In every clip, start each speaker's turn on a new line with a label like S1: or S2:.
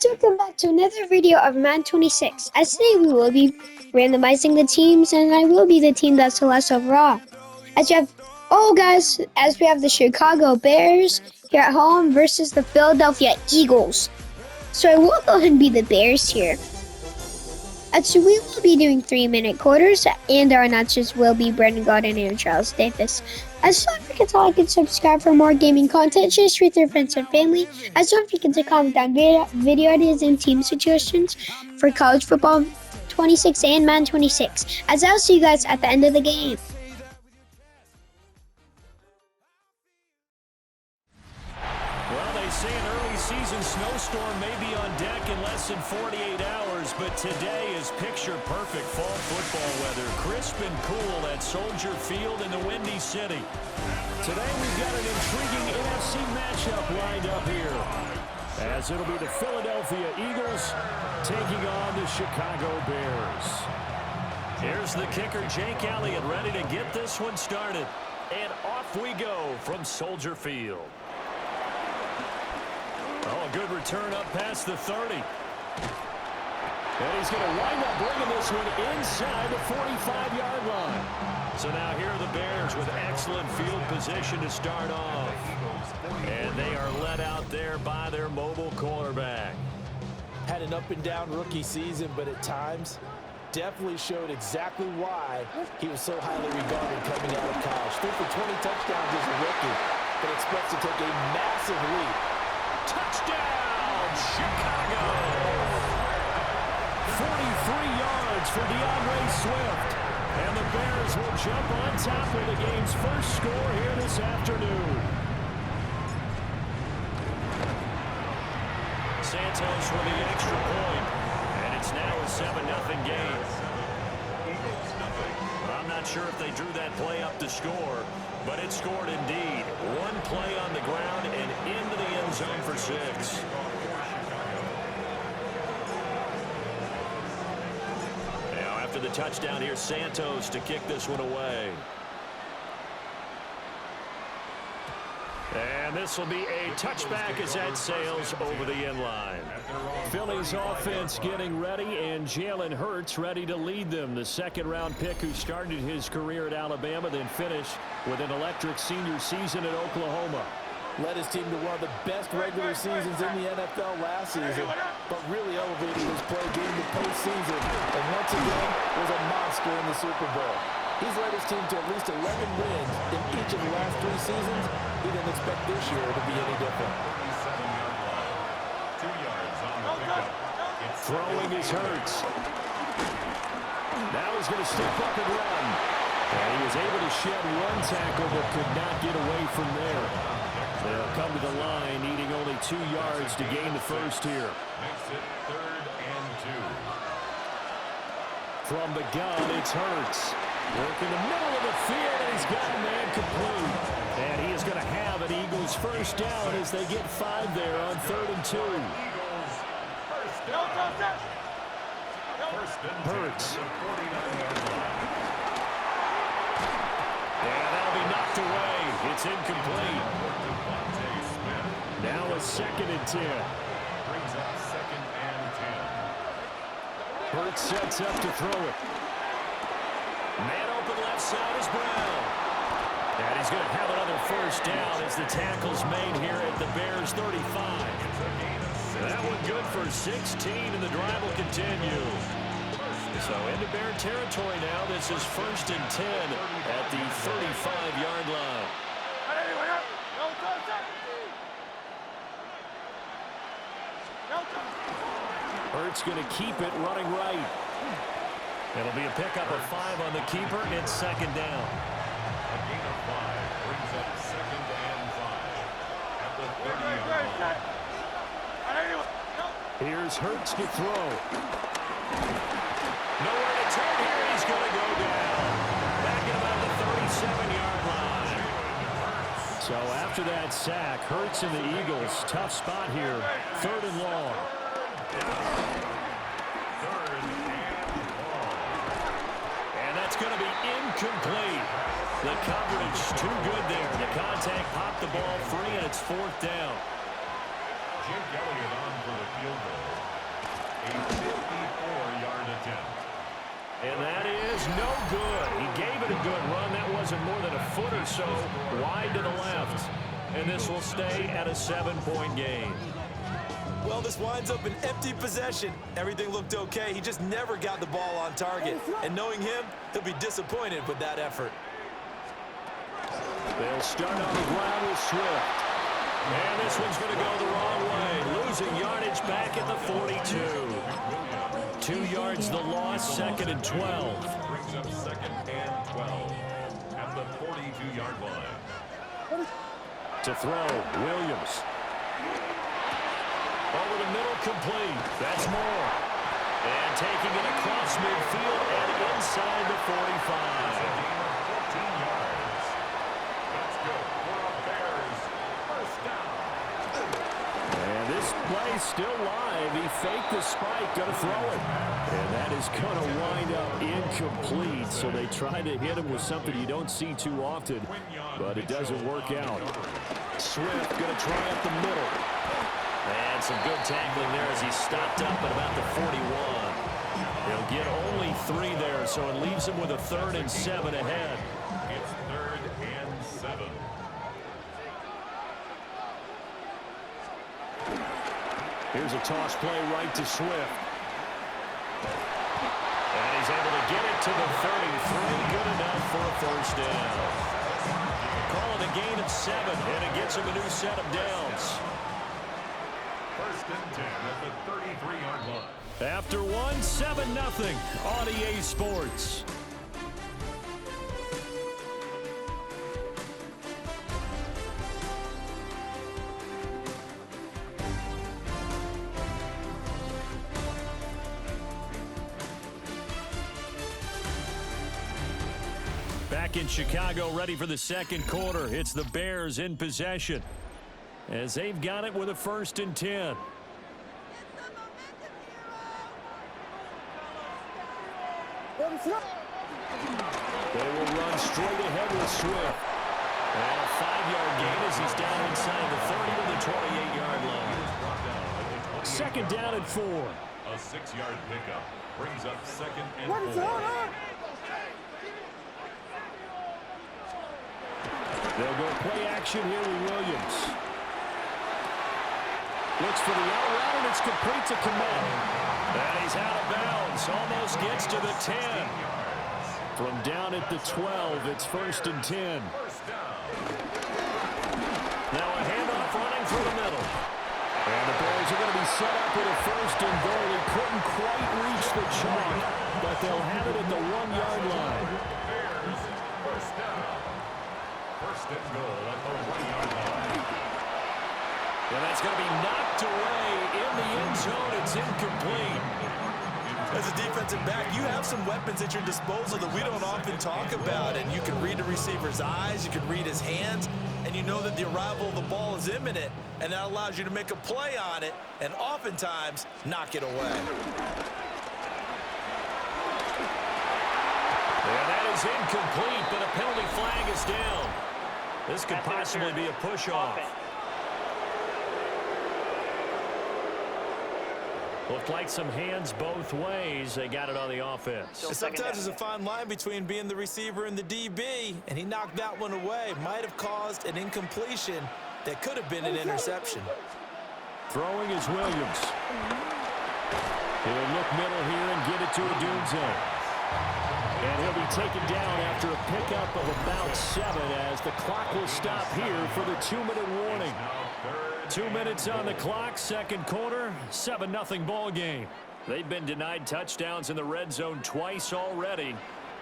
S1: welcome back to another video of Madden 26. As today we will be randomizing the teams, and I will be the team that's the last overall. As we have the Chicago Bears here at home versus the Philadelphia Eagles. So I will go ahead and be the Bears here. So we will be doing 3-minute quarters, and our announcers will be Brendan Gordon and Charles Davis. As don't forget to like and subscribe for more gaming content. Share with your friends and family. As don't forget to comment down video ideas and team suggestions for college football 26 and Madden 26. As I'll see you guys at the end of the game.
S2: Well, they say an early season snowstorm may be on deck in less than 48 hours, but today is picture-perfect fall football weather. Crisp and cool at Soldier Field in the Windy City. Today we've got an intriguing NFC matchup lined up here, as it'll be the Philadelphia Eagles taking on the Chicago Bears. Here's the kicker, Jake Elliott, ready to get this one started. And off we go from Soldier Field. Oh, a good return up past the 30. And he's going to wind up bringing this one inside the 45-yard line. So now here are the Bears with excellent field position to start off. And they are led out there by their mobile quarterback.
S3: Had an up-and-down rookie season, but at times definitely showed exactly why he was so highly regarded coming out of college. Threw for 20 touchdowns as a rookie, but expects to take a massive leap.
S2: Touchdown, Chicago! 43 yards for DeAndre Swift. And the Bears will jump on top of the game's first score here this afternoon. Santos for the extra point. And it's now a 7-0 game. I'm not sure if they drew that play up to score, but it scored indeed. One play on the ground and into the end zone for 6. Now after the touchdown, here's Santos to kick this one away. And this will be a touchback as that sails over the end line. Philly's offense getting ready, and Jalen Hurts ready to lead them. The second-round pick who started his career at Alabama, then finished with an electric senior season at Oklahoma.
S3: Led his team to one of the best regular seasons in the NFL last season, but really elevated his play during the postseason, and once again was a monster in the Super Bowl. He's led his team to at least 11 wins in each of the last 3 seasons. He didn't expect this year to be any different.
S2: Throwing is Hurts. Now he's going to step up and run. And he was able to shed one tackle but could not get away from there. They'll come to the line needing only 2 yards to gain the first here.
S4: Makes it 3rd and 2.
S2: From the gun, it's Hurts. Work in the middle of the field, and he's got a man complete. And he is going to have an Eagles first down as they get 5 there on 3rd and 2. Hurts. And that'll be knocked away. It's incomplete. Now a 2nd and 10.
S4: Brings up 2nd and 10.
S2: Hurts sets up to throw it. Man open left side is Brown. And he's going to have another first down as the tackle's made here at the Bears 35. That one good for 16, and the drive will continue. So into Bear territory now. This is 1st and 10 at the 35-yard line. Hurts going to keep it running right. It'll be a pickup of 5 on the keeper. It's 2nd down.
S4: A gain of 5 brings up 2nd and 5 at the 30-yard line.
S2: Here's Hurts to throw. Nowhere to turn here. He's going to go down. Back at about the 37-yard line. So after that sack, Hurts and the Eagles, tough spot here. 3rd and long. And that's going to be incomplete. The coverage too good there. The contact popped the ball free, and it's 4th down.
S4: Jake Elliott on for the field goal. A 54-yard attempt.
S2: And that is no good. He gave it a good run. That wasn't more than a foot or so wide to the left. And this will stay at a 7-point game.
S3: Well, this winds up an empty possession. Everything looked okay. He just never got the ball on target. And knowing him, he'll be disappointed with that effort.
S2: They'll start on the ground with Swift. And this one's going to go the wrong way. Losing yardage back at the 42. 2 yards the loss, 2nd and 12.
S4: Brings up 2nd and 12 at the 42-yard line.
S2: To throw, Williams. Over the middle, complete. That's more. And taking it across midfield and inside the 45.
S4: 14 yards. That's good for a Bears first down.
S2: And this play's still live. He faked the spike, going to throw it. And that is going to wind up incomplete. So they try to hit him with something you don't see too often, but it doesn't work out. Swift going to try up the middle. And some good tackling there as he stopped up at about the 41. He'll get only 3 there, so it leaves him with a 3rd and 7 ahead.
S4: It's 3rd and 7.
S2: Here's a toss play right to Swift. And he's able to get it to the 33. Good enough for a first down. Calling a gain of 7, and it gets him a new set of downs.
S4: 1st and 10 at the 33-yard line.
S2: After 7-0 on EA Sports. Back in Chicago, ready for the second quarter. It's the Bears in possession as they've got it with a 1st and 10. They will run straight ahead with Swift. And a 5-yard gain as he's down inside the 30 to the 28-yard line. 2nd down and 4.
S4: A 6-yard pickup brings up 2nd and 4.
S2: They'll go play action here with Williams. Looks for the out route, and it's complete to Komet. And he's out of bounds. Almost gets to the 10. From down at the 12, it's 1st and 10. Now a handoff running through the middle. And the Bears are going to be set up with a 1st and goal. He couldn't quite reach the chalk, but they'll have it at the 1-yard line.
S4: Bears first down. 1st and goal at the 1-yard line.
S2: And that's going to be knocked away in the end zone. It's incomplete.
S3: As a defensive back, you have some weapons at your disposal that we don't often talk about. And you can read the receiver's eyes, you can read his hands, and you know that the arrival of the ball is imminent. And that allows you to make a play on it and oftentimes knock it away.
S2: And that is incomplete, but a penalty flag is down. This could possibly be a push-off. Looked like some hands both ways. They got it on the offense.
S3: Sometimes there's a fine line between being the receiver and the DB, and he knocked that one away. Might have caused an incompletion that could have been an interception.
S2: Throwing is Williams. He'll look middle here and get it to Odunze. And he'll be taken down after a pickup of about 7 as the clock will stop here for the 2-minute warning. 2 minutes on the clock, second quarter, 7-0 ball game. They've been denied touchdowns in the red zone twice already.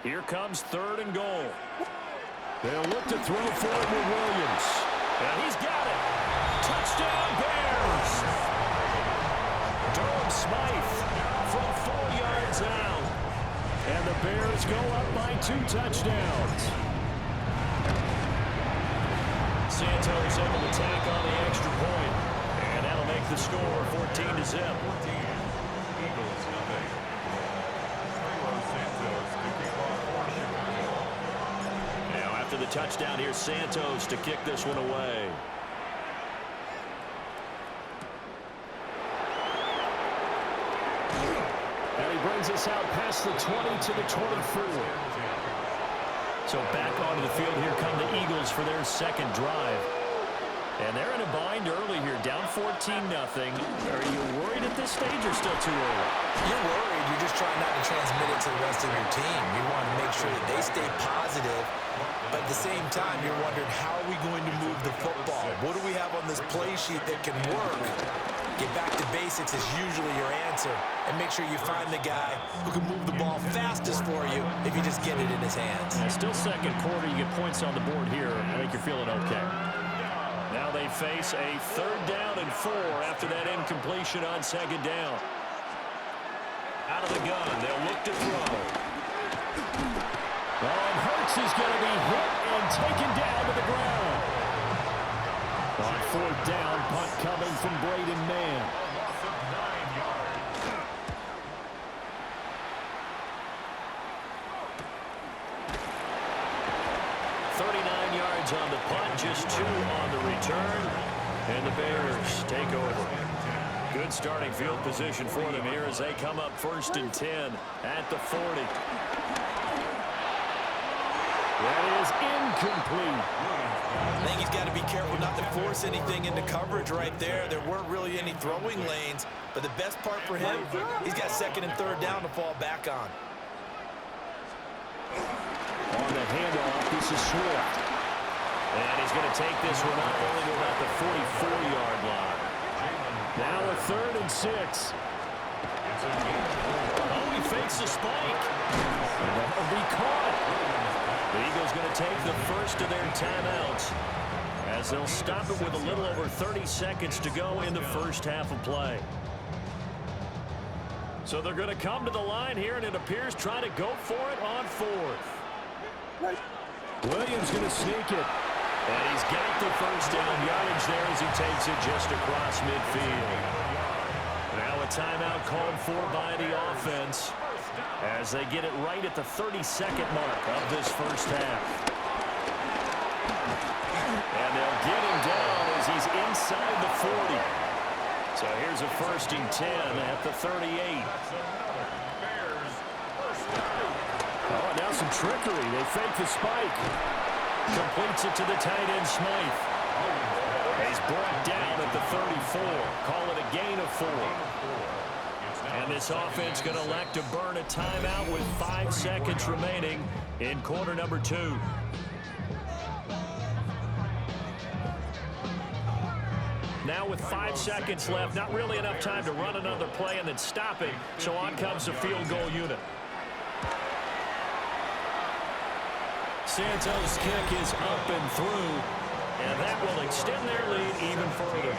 S2: Here comes 3rd and goal. They'll look to throw for it with Williams. And he's got it. Touchdown Bears. Durham Smythe from 4 yards out. And the Bears go up by 2 touchdowns. Santos able to tack on the extra point. And that'll make the score 14-0.
S4: Eagles nothing. Santos to kick off for Chicago.
S2: Now after the touchdown, here's Santos to kick this one away. And he brings us out past the 20 to the 24. So back onto the field, here come the Eagles for their second drive. And they're in a bind early here, down 14-0. Are you worried at this stage or still too early?
S5: You're worried. You're just trying not to transmit it to the rest of your team. You want to make sure that they stay positive. But at the same time, you're wondering, how are we going to move the football? What do we have on this play sheet that can work? Get back to basics is usually your answer. And make sure you find the guy who can move the ball fastest for you if you just get it in his hands.
S2: Still second quarter. You get points on the board here. I think you're feeling okay. Now they face a 3rd down and 4 after that incompletion on 2nd down. Out of the gun, they'll look to throw. And Hurts is going to be hit and taken down to the ground. On 4th down, punt coming from Braden Mann. 39 yards on the punt, just 2 on the return. And the Bears take over. Good starting field position for them here as they come up 1st and 10 at the 40. That is incomplete.
S5: I think he's got to be careful not to force anything into coverage right there. There weren't really any throwing lanes, but the best part for him, he's got 2nd and 3rd down to fall back on.
S2: On the handoff, this is Swift. And he's going to take this one up only to about the 44-yard line. Now a 3rd and 6. Oh, he fakes the spike. That'll be caught. The Eagles going to take the first of their timeouts as they'll stop it with a little over 30 seconds to go in the first half of play. So they're going to come to the line here, and it appears trying to go for it on 4th. Williams going to sneak it. And he's got the first down yardage there as he takes it just across midfield. Now a timeout called for by the offense as they get it right at the 32nd mark of this first half. And they'll get him down as he's inside the 40. So here's a 1st and 10 at the 38. Oh, now some trickery. They fake the spike. Completes it to the tight end, Smythe. He's brought down at the 34. Call it a gain of 4. And this offense going to elect to burn a timeout with 5 seconds remaining in quarter number 2. Now with 5 seconds left, not really enough time to run another play and then stop it. So on comes the field goal unit. Santos' kick is up and through, and that will extend their lead even further.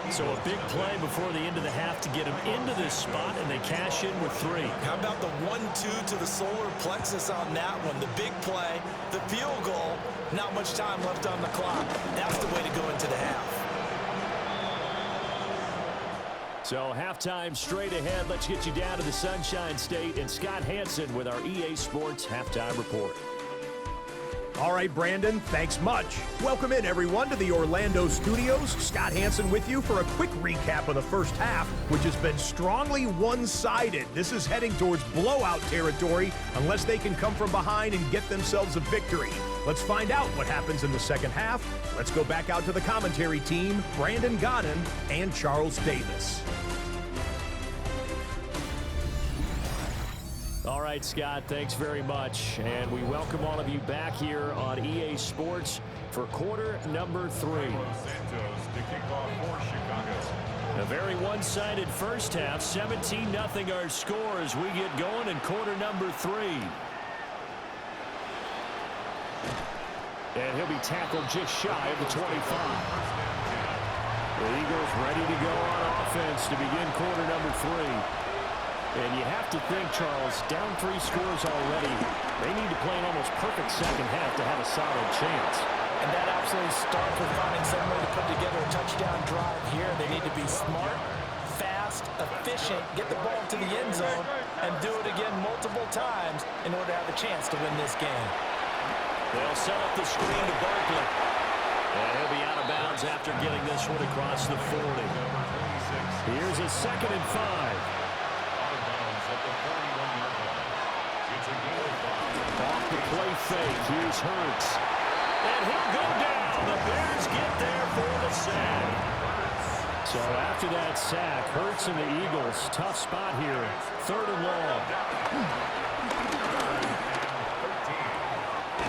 S2: So a big play before the end of the half to get them into this spot, and they cash in with 3.
S5: How about the 1-2 to the solar plexus on that one? The big play, the field goal, not much time left on the clock. That's the way to go into the half.
S2: So halftime straight ahead. Let's get you down to the Sunshine State and Scott Hansen with our EA Sports Halftime Report.
S6: All right, Brandon, thanks much. Welcome in, everyone, to the Orlando studios. Scott Hansen with you for a quick recap of the first half, which has been strongly one-sided. This is heading towards blowout territory unless they can come from behind and get themselves a victory. Let's find out what happens in the second half. Let's go back out to the commentary team, Brandon Godden and Charles Davis.
S2: All right, Scott, thanks very much. And we welcome all of you back here on EA Sports for quarter number 3.
S4: Santos to kick off for Chicago.
S2: A very one-sided first half, 17-0 our score as we get going in quarter number 3. And he'll be tackled just shy of the 25. The Eagles ready to go on offense to begin quarter number 3. And you have to think, Charles, down 3 scores already. They need to play an almost perfect second half to have a solid chance.
S5: And that absolutely starts with finding some way to put together a touchdown drive here. They need to be smart, fast, efficient, get the ball to the end zone, and do it again multiple times in order to have a chance to win this game.
S2: They'll set up the screen to Barkley. And he'll be out of bounds after getting this one across the 40. Here's a 2nd and 5. play fake. Here's Hurts. And he'll go down. The Bears get there for the sack. So after that sack, Hurts and the Eagles, tough spot here. 3rd and long.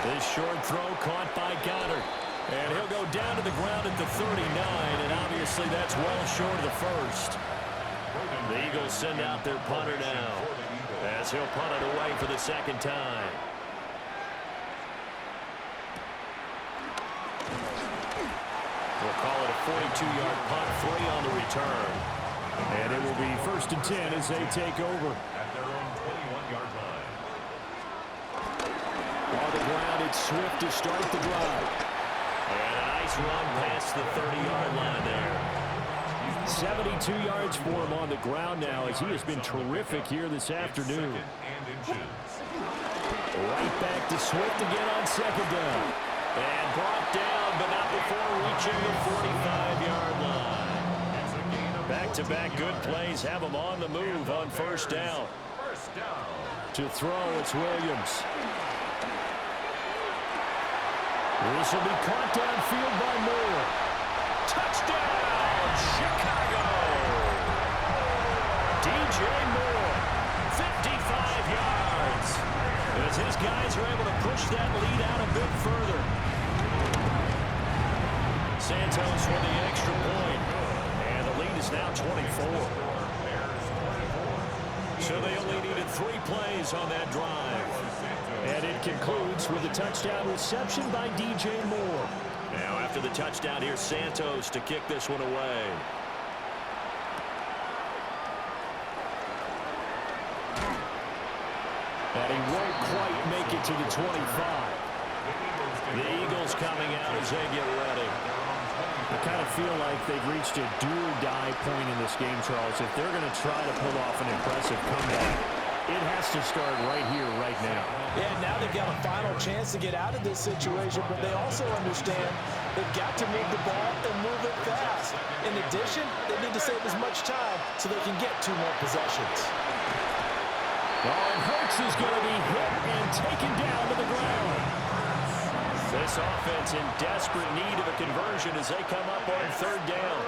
S2: This short throw caught by Goddard. And he'll go down to the ground at the 39, and obviously that's well short of the first. The Eagles send out their punter now, as he'll punt it away for the second time. We'll call it a 42-yard punt, 3 on the return. And it will be 1st and 10 as they take over.
S4: At their own 21-yard line.
S2: On the ground, it's Swift to start the drive. And a nice run past the 30-yard line there. 72 yards for him on the ground now, as he has been terrific here this afternoon. Right back to Swift again on 2nd down. And brought down, but not before reaching the 45-yard line. Back-to-back good plays have him on the move on 1st down. To throw, it's Williams. This will be caught downfield by Moore. Touchdown, Chicago! DJ Moore, 55 yards. As his guys are able to push that lead out a bit further. Santos with the extra point. And the lead is now 24. So they only needed 3 plays on that drive. And it concludes with a touchdown reception by DJ Moore. Now after the touchdown, here's Santos to kick this one away. And he won't quite make it to the 25. The Eagles coming out as they get ready. I kind of feel like they've reached a do-or-die point in this game, Charles. If they're going to try to pull off an impressive comeback, it has to start right here, right now.
S3: Yeah, now they've got a final chance to get out of this situation, but they also understand they've got to move the ball and move it fast. In addition, they need to save as much time so they can get 2 more possessions.
S2: Oh, and Hurts is going to be hit and taken down to the ground. This offense in desperate need of a conversion as they come up on 3rd down.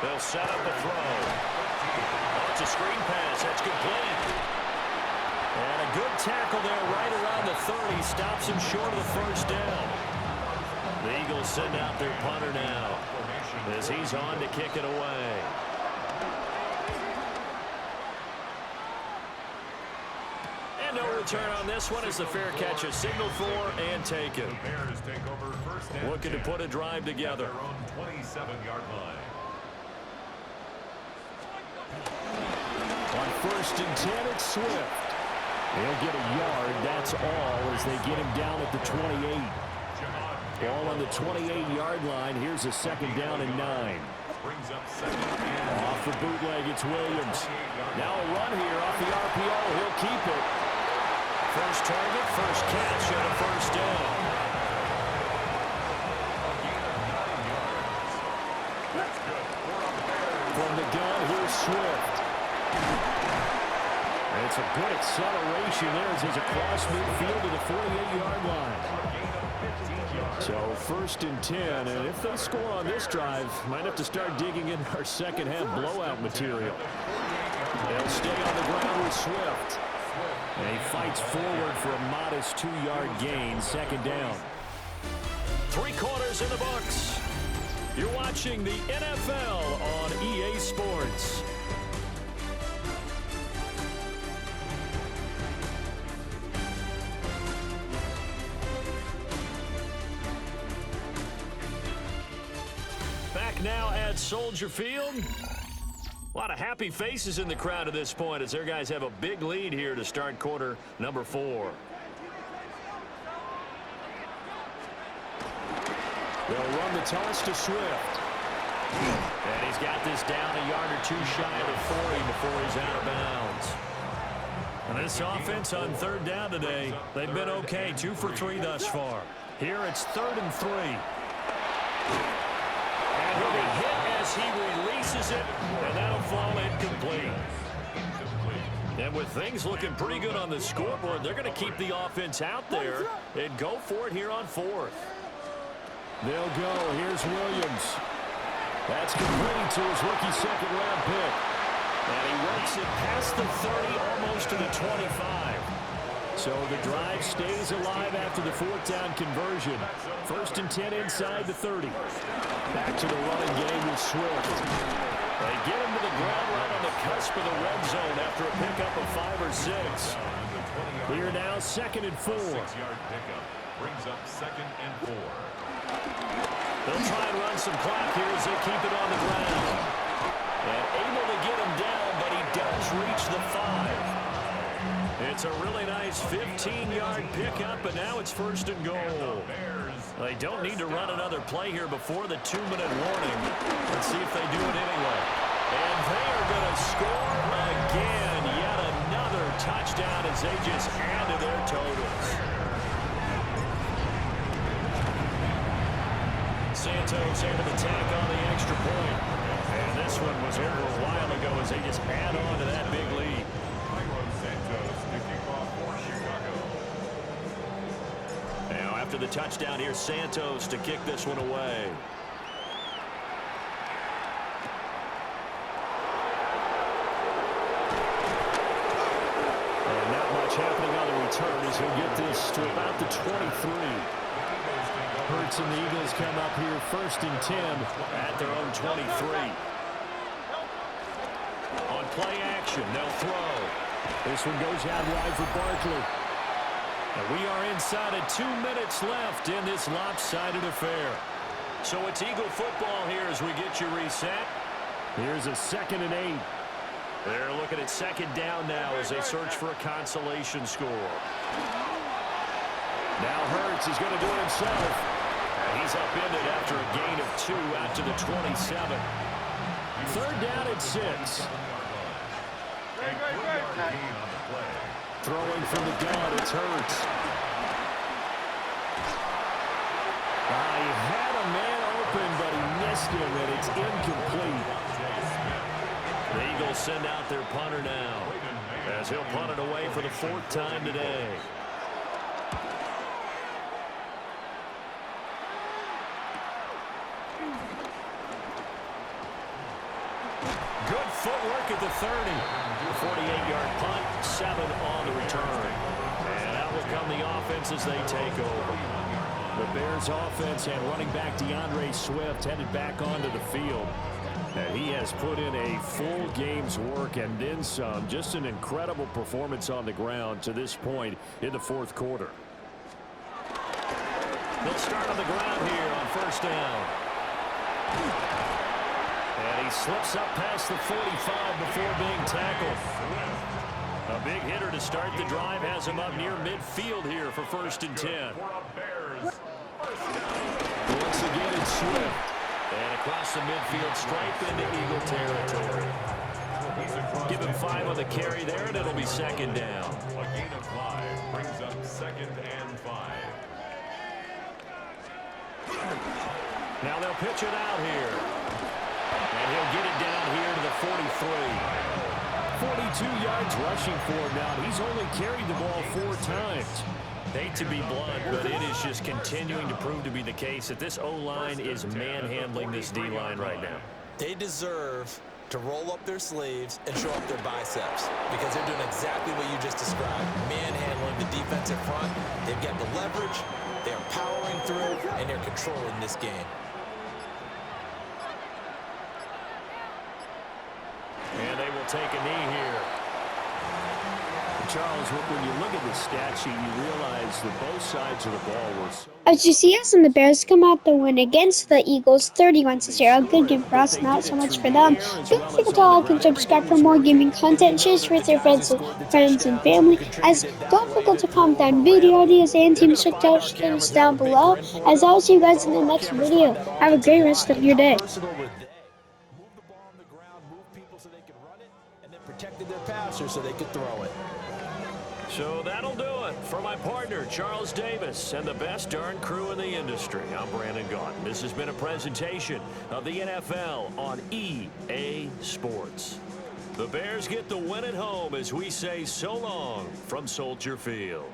S2: They'll set up a throw. Oh, it's a screen pass. That's complete. And a good tackle there right around the 30. Stops him short of the 1st down. The Eagles send out their punter now as he's on to kick it away. And no return on this one as the fair catch is signaled for and taken.
S4: The Bears take over 1st and
S2: Looking to put a drive together.
S4: their own 27-yard line.
S2: On 1st and 10, it's Swift. They'll get a yard, that's all, as they get him down at the 28. Ball on the 28-yard line. Here's a 2nd down and 9.
S4: Brings up 2nd and
S2: Off the bootleg, it's Williams. Now a run here off the RPO. He'll keep it. First target, first catch, and a 1st down. From the gun, here's Swift. And it's a good acceleration there as he's across midfield to the 48-yard line. So 1st and 10, and if they score on this drive, might have to start digging in our second half blowout material. They'll stay on the ground with Swift. And he fights forward for a modest 2-yard gain, 2nd down. 3 quarters in the books. You're watching the NFL on EA Sports. Back now at Soldier Field. A lot of happy faces in the crowd at this point as their guys have a big lead here to start quarter number 4. They'll run the toss to Swift. And he's got this down a yard or 2 shy of the 40 before he's out of bounds. And this offense on 3rd down today, they've been okay, 2 for 3 thus far. Here it's 3rd and 3. And he'll be hit as he releases it, and that'll fall incomplete. And And with things looking pretty good on the scoreboard, they're going to keep the offense out there and go for it here on fourth. They'll go. Here's Williams. That's complete to his rookie second-round pick. And he works it past the 30, almost to the 25. So the drive stays alive after the fourth down conversion. 1st and 10 inside the 30. Back to the running game with Swift. They get him to the ground right on the cusp of the red zone after a pickup of 5 or 6. Here now, 2nd and 4.
S4: 6-yard pickup brings up 2nd and 4.
S2: They'll try and run some clock here as they keep it on the ground. And able to get him down, but he does reach the 5. It's a really nice 15-yard pickup, and now it's 1st and goal. They don't need to run another play here before the 2-minute warning. Let's see if they do it anyway. And they are going to score again. Yet another touchdown as they just add to their totals. Santos able to tack on the extra point. And this one was over a while ago as they just add on to that big lead. Now after the touchdown, here's Santos to kick this one away. And not much happening on the return as he'll get this to about the 23. Hurts and the Eagles come up here 1st and 10 at their own 23. On play action, they'll throw. This one goes out wide for Barkley. And we are inside of 2 minutes left in this lopsided affair. So it's Eagle football here as we get you reset. Here's a 2nd and 8. They're looking at 2nd down now as they search for a consolation score. Now Hurts is going to do it himself. And he's upended after a gain of 2 out to the 27. 3rd down at 6. Throwing from the gun, it's Hurts. He had a man open, but he missed him, and it's incomplete. The Eagles send out their punter now, as he'll punt it away for the 4th time today. Good footwork at the 30. 48-yard punt, 7 on the return. And out will come the offense as they take over. The Bears offense and running back DeAndre Swift headed back onto the field. And he has put in a full game's work and then some. Just an incredible performance on the ground to this point in the 4th quarter. They'll start on the ground here on 1st down. And he slips up past the 45 before being tackled. A big hitter to start the drive has him up near midfield here for 1st and 10. Once again, it's Swift. And across the midfield stripe into Eagle territory. Give him 5 on the carry there, and it'll be 2nd down.
S4: A gain of 5 brings up 2nd and 5.
S2: Now they'll pitch it out here. And he'll get it down here to the 43. 42 yards rushing for him now. He's only carried the ball 4 times. Hate to be blunt, but it is just continuing to prove to be the case that this O-line is manhandling this D-line right now.
S5: They deserve to roll up their sleeves and show up their biceps because they're doing exactly what you just described, manhandling the defensive front. They've got the leverage, they're powering through, and they're controlling this game.
S2: And they will take a knee here. Charles, when you look at the stat sheet, you realize that both sides of the ball were so...
S1: As you see us and the Bears come out the win against the Eagles 31-0. Good game for us, not so much for them. Don't forget to like and subscribe for more gaming content. Share with your friends and family. As don't forget to comment down video ideas and team suggestions down below. As I'll see you guys in the next video. Have a great rest of your day.
S5: Move the ball on the ground, move people so they can run it, and then protected their passer so they could throw it.
S2: So that'll do it for my partner, Charles Davis, and the best darn crew in the industry. I'm Brandon Gaudin. This has been a presentation of the NFL on EA Sports. The Bears get the win at home as we say so long from Soldier Field.